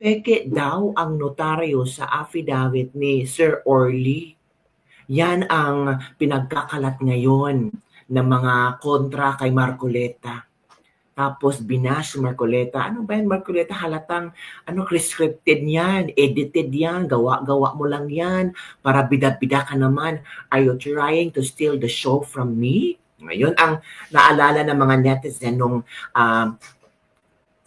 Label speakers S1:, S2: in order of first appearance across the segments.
S1: peke daw ang notaryo sa affidavit ni Sir Orly. Yan ang pinagkakalat ngayon ng mga kontra kay Marcoleta. Tapos binash Marcoleta. Ano ba yan, Marcoleta? Halatang scripted yan, edited yan, gawa-gawa mo lang yan para bida-bida ka naman. Are you trying to steal the show from me? Ngayon, ang naalala ng mga netizen nung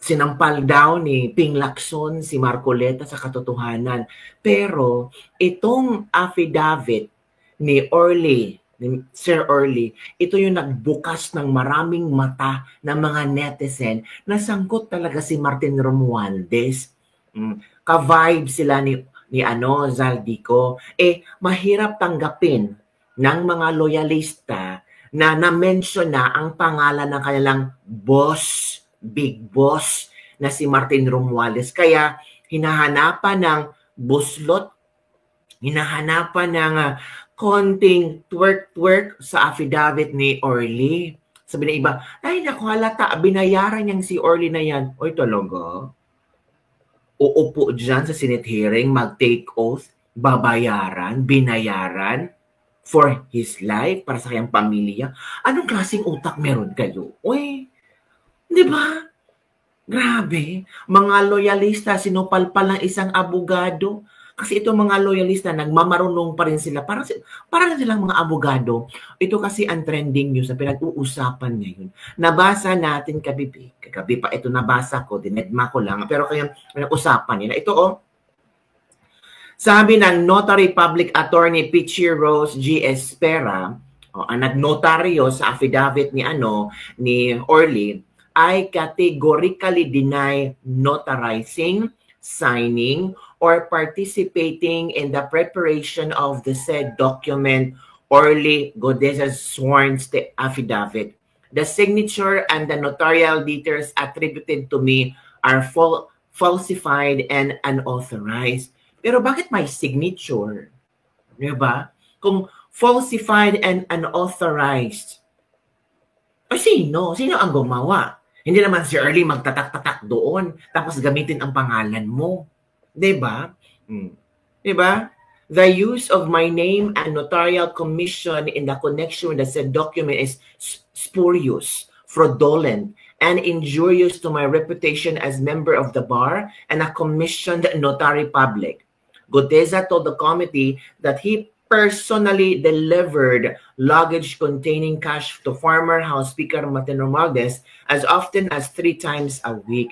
S1: sinampal daw ni Ping Lacson si Marcoleta sa katotohanan. Pero itong affidavit ni Orly, ni Sir Orly, ito yung nagbukas ng maraming mata ng mga netizen na sangkot talaga si Martin Romualdez. Ka-vibe sila ni Zaldico. Mahirap tanggapin ng mga loyalista na na-mention na ang pangalan ng kanilang boss, big boss na si Martin Romualdez. Kaya hinahanapan ng buslot, hinahanapan ng konting twerk-twerk sa affidavit ni Orly. Sabi na iba, ay naku halata, binayaran niyang si Orly na yan. Oy talaga? Uupo dyan sa Senate hearing, mag-take oath, babayaran, binayaran for his life, para sa kanyang pamilya. Anong klaseng utak meron kayo? Uy, di ba? Grabe. Mga loyalista, sinupalpal ng isang abogado. Kasi itong mga loyalista, nagmamarunong pa rin sila. Para lang silang mga abogado. Ito kasi ang trending news na pinag-uusapan ngayon. Nabasa natin kagabi pa ito nabasa ko, dinedma ko lang. Pero kaya pinag-usapan nila. Ito sabi ng Notary Public Attorney Pichi Rose G. Espera, ang nagnotaryo sa affidavit ni Orly, I categorically deny notarizing, signing, or participating in the preparation of the said document, Orly Godeza's sworn affidavit. The signature and the notarial details attributed to me are falsified and unauthorized. Pero bakit may signature? Diba? Kung falsified and unauthorized, sino? Sino ang gumawa? Hindi naman si Orly magtatak-tatak doon tapos gamitin ang pangalan mo. Diba? Diba? The use of my name and notarial commission in the connection with the said document is spurious, fraudulent, and injurious to my reputation as member of the bar and a commissioned notary public. Godeza told the committee that he personally delivered luggage containing cash to former House Speaker Martin Romualdez as often as 3 times a week.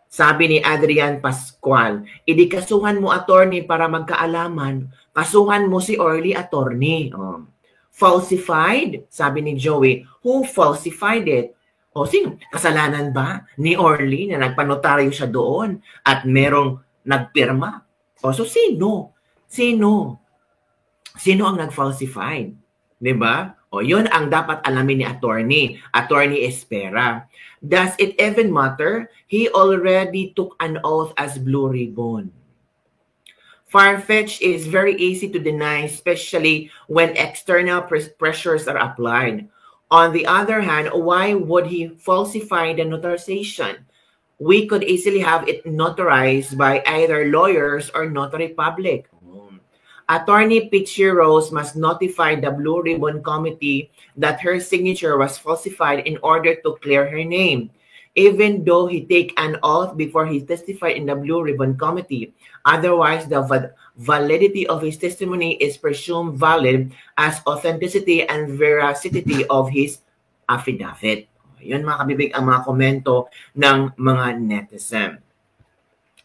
S1: Sabi ni Adrian Pascual, idikasuhan mo attorney para magkaalaman. Kasuhan mo si Orly attorney. Falsified? Sabi ni Joey, who falsified it? Sino? Kasalanan ba ni Orly na nagpanotaryo siya doon at merong nagpirma? So sino? Sino ang nag-falsified? Diba? Yun ang dapat alamin ni Attorney Espera. Does it even matter? He already took an oath as Blue Ribbon. Far-fetched is very easy to deny, especially when external pressures are applied. On the other hand, why would he falsify the notarization? We could easily have it notarized by either lawyers or notary public. Attorney Pichi Rose must notify the Blue Ribbon Committee that her signature was falsified in order to clear her name. Even though he take an oath before he testified in the Blue Ribbon Committee. Otherwise, the validity of his testimony is presumed valid as authenticity and veracity of his affidavit. Yun mga kabibig ang mga komento ng mga netizen.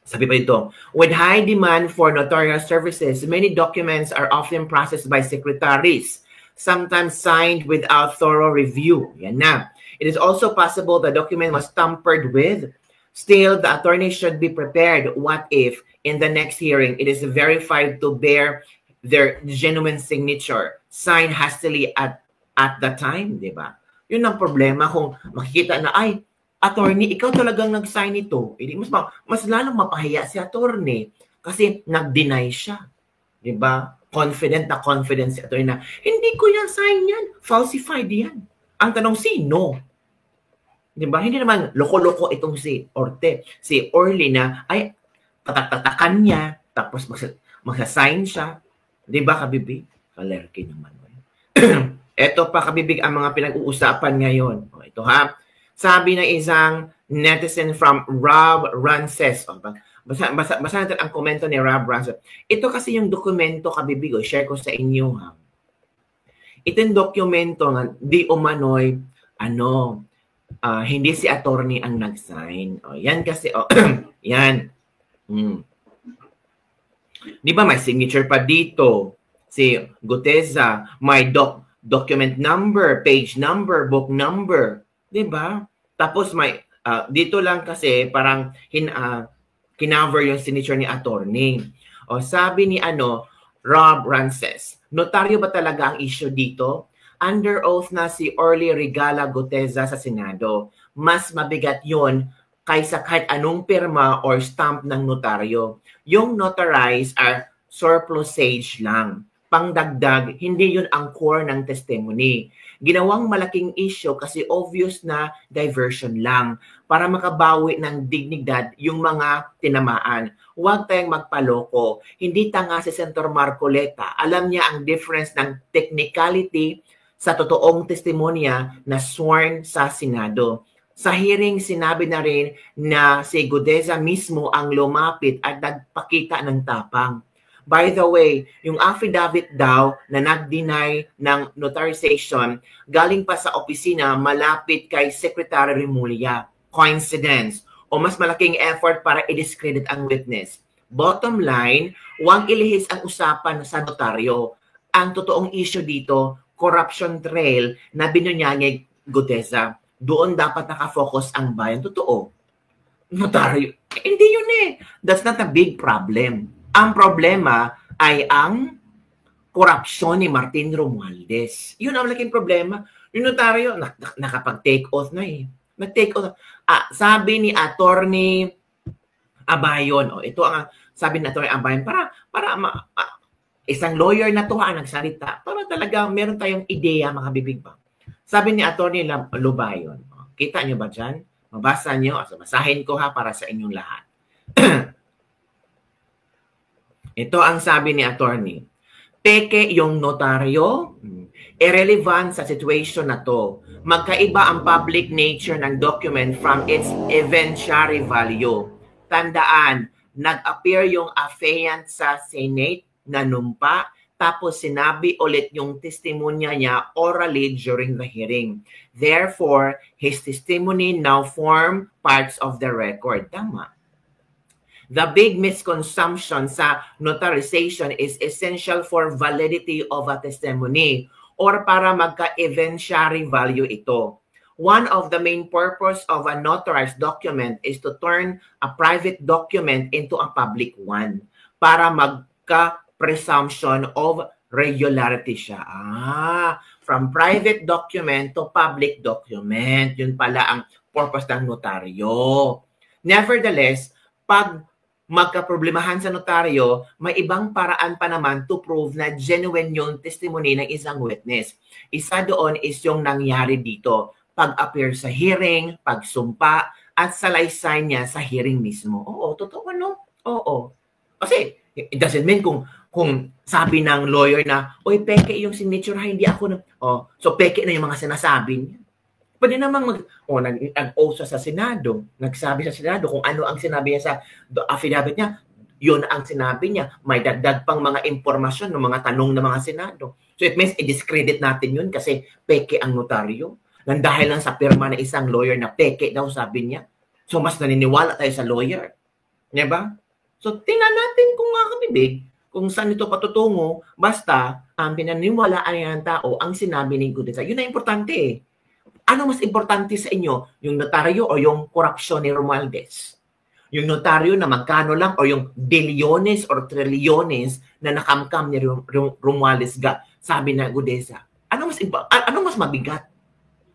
S1: Sabi pa ito, with high demand for notarial services, many documents are often processed by secretaries, sometimes signed without thorough review. Yan na. It is also possible the document was tampered with. Still, the attorney should be prepared. What if, in the next hearing, it is verified to bear their genuine signature, signed hastily at the time, di ba? Yun ang problema kung makikita na, ay, attorney, ikaw talagang nag-sign ito. Mas lalong mapahiya si attorney kasi nag-deny siya. Diba? Confident si attorney na, hindi ko yan sign yan. Falsified yan. Ang tanong, sino? Diba? Hindi naman loko-loko itong si Orly na, ay, tatak-tatakan niya, tapos magsasign siya. Di ba, kabibig? Kalerki naman. Ito pa, kabibig, ang mga pinag-uusapan ngayon. O, ito ha. Sabi ng isang netizen from Rob Rances. O, basa natin ang komento ni Rob Rances. Ito kasi yung dokumento, kabibig, o, share ko sa inyo ha. Ito yung dokumento nga, di umano'y, hindi si attorney ang nag-sign. O, yan kasi, yan. Di ba may signature pa dito? Si Guteza, may document number, page number, book number. Di ba? Tapos may, dito lang kasi parang kinover yung signature ni attorney. O sabi ni Rob Rances, notaryo ba talaga ang issue dito? Under oath na si Orly Regala Guteza sa Senado. Mas mabigat yon kaysa kahit anong pirma or stamp ng notaryo. Yung notarized are surplusage lang. Pangdagdag, hindi yun ang core ng testimony. Ginawang malaking issue kasi obvious na diversion lang para makabawi ng dignidad yung mga tinamaan. Huwag tayong magpaloko. Hindi tanga si Senator Marcoleta. Alam niya ang difference ng technicality sa totoong testimonya na sworn sa Senado. Sa hearing, sinabi na rin na si Guteza mismo ang lumapit at nagpakita ng tapang. By the way, yung affidavit daw na nag-deny ng notarization galing pa sa opisina malapit kay Secretary Remulla. Coincidence o mas malaking effort para i-discredit ang witness. Bottom line, huwag ilihis ang usapan sa notaryo. Ang totoong issue dito, corruption trail na binunyanyag Guteza. Doon dapat nakafocus ang bayan. Totoo. Notaryo. Hindi yun eh. That's not a big problem. Ang problema ay ang korupsyon ni Martin Romualdez. Yun ang malaking problema. Yung notaryo, nakapag-take oath na eh. Nag-take oath. Sabi ni Attorney Abayon, ito ang sabi ni Attorney Abayon, para isang lawyer na to nagsalita, para talaga meron tayong ideya, mga bibig ba? Sabi ni Attorney Lubayon, kita nyo ba dyan? Mabasa nyo, basahin ko ha para sa inyong lahat. Ito ang sabi ni Attorney. Peke yung notaryo, irrelevant sa situation na to. Magkaiba ang public nature ng document from its evidentiary value. Tandaan, nag-appear yung affiant sa Senate na numpa, tapos sinabi ulit yung testimonya niya orally during the hearing. Therefore, his testimony now form parts of the record. Tama. The big misconception sa notarization is essential for validity of a testimony or para magka-evidentiary value ito. One of the main purpose of a notarized document is to turn a private document into a public one para magka-presumption of regularity siya. From private document to public document. Yun pala ang purpose ng notaryo. Nevertheless, pag magkaproblemahan sa notaryo, may ibang paraan pa naman to prove na genuine yung testimony ng isang witness. Isa doon is yung nangyari dito, pag-appear sa hearing, pagsumpa, at salaysay niya sa hearing mismo. Oo, totoo no? Oo. Kasi, it doesn't mean kung sabi ng lawyer na, oy, peke yung signature, hindi ako na, so peke na yung mga sinasabi niya. Pwede namang nag-oath sa Senado, nagsabi sa Senado kung ano ang sinabi niya sa affidavit niya, yun ang sinabi niya. May dagdag pang mga impormasyon ng mga tanong ng mga Senado. So it means i-discredit natin yun kasi peke ang notaryo. Nang dahil lang sa pirma na isang lawyer na peke daw sabi niya. So mas naniniwala tayo sa lawyer. Diba? So tingnan natin kung nga kabibig, kung saan ito patutungo, basta ang pinaniwalaan ng tao ang sinabi ni Guteza. Yun na importante eh. Ano mas importante sa inyo? Yung notaryo o yung korupsyon ni Romualdez? Yung notaryo na magkano lang o yung bilyones or trilyones na nakamkam ni Romualdez sabi na Guteza. Ano mas mabigat?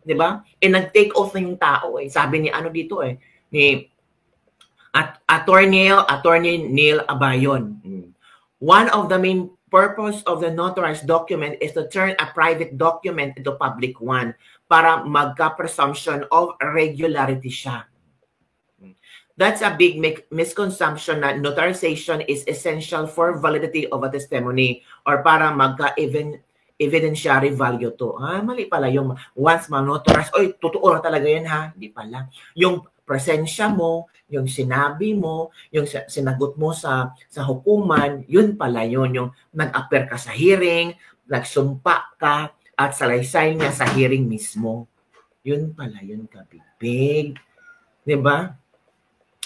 S1: 'Di ba? Nag-take off na yung tao eh. Sabi ni dito eh, ni Attorney Neil Abayon. One of the main purpose of the notarized document is to turn a private document into public one para magka-presumption of regularity siya. That's a big misconception na notarization is essential for validity of a testimony or para evidentiary value to. Mali pala yung once ma-notarize, oy, totoo na talaga yan ha. Hindi pala. Yung presensya mo, yung sinabi mo, yung sinagot mo sa hukuman, yun pala yun. Yung nag-appear ka sa hearing, nagsumpa ka, at salaysay niya sa hearing mismo. Yun pala yun, kabibig. Diba?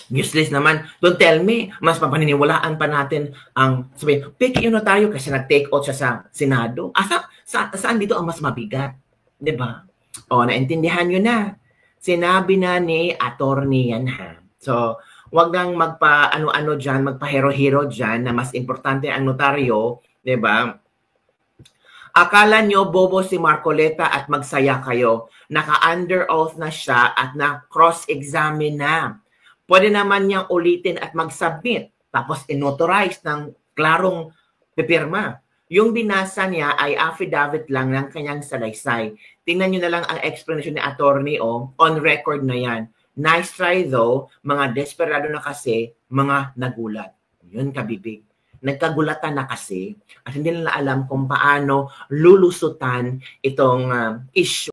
S1: Useless naman. Don't tell me, mas papaniniwalaan pa natin ang sabihin, peke yun na tayo kasi nag-take out siya sa Senado. Saan dito ang mas mabigat? Diba? O, naintindihan nyo na. Sinabi na ni attorney yan ha. So, wag nang magpa-ano-ano dyan, magpa-hero-hero dyan na mas importante ang notaryo. Diba? Akala nyo bobo si Marcoleta at magsaya kayo. Naka-under oath na siya at na-cross-examine na. Pwede naman niyang ulitin at mag-submit. Tapos inauthorize ng klarong pipirma. Yung binasa niya ay affidavit lang ng kanyang salaysay. Tingnan nyo na lang ang explanation ni attorney on record na yan. Nice try though, mga desperado na kasi, mga nagulat. Yun kabibig. Nagkagulatan na kasi at hindi nila alam kung paano lulusutan itong issue.